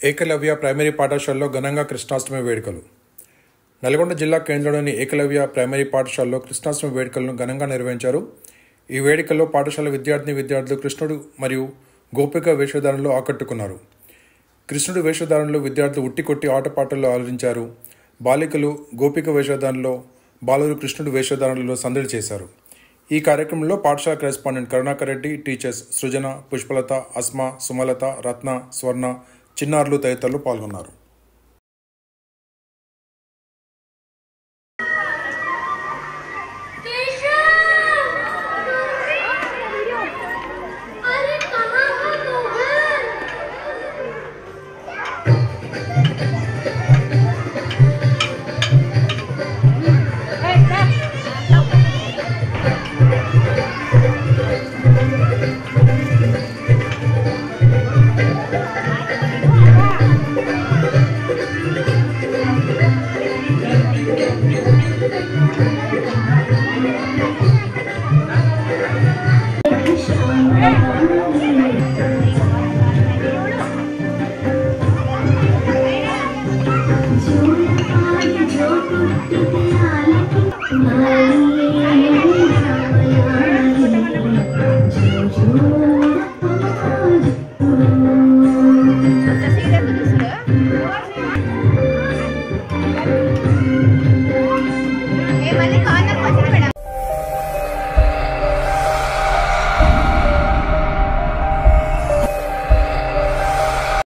Eklavya primary పాఠశాలలో ఘనంగా కృష్ణాష్టమి వేడుకలు. నల్గొండ జిల్లా కేంద్రంలోని ఏకలవ్య ప్రైమరీ పాఠశాలలో కృష్ణాష్టమి వేడుకలను ఘనంగా నిర్వహించారు. ఈ వేడుకల్లో పాఠశాల విద్యార్థులు కృష్ణుడు మరియు గోపిక వేషధారణలో ఆకట్టుకున్నారు. కృష్ణుడు వేషధారణలో విద్యార్థులు ఉట్టికొట్టి ఆటపాటల్లో ఆలరించారు. బాలికలు గోపిక వేషధారణలో, బాలురు కృష్ణుడు వేషధారణలో సందడి చేశారు. ఈ కార్యక్రమంలో పాఠశాల కరెస్పాండెంట్ కరుణాకర్ రెడ్డి, టీచర్స్ సృజన, పుష్పలత, అస్మా, సుమలత, రత్న, స్వర్ణ, చిన్నారులు తదితరులు పాల్గొన్నారు. जो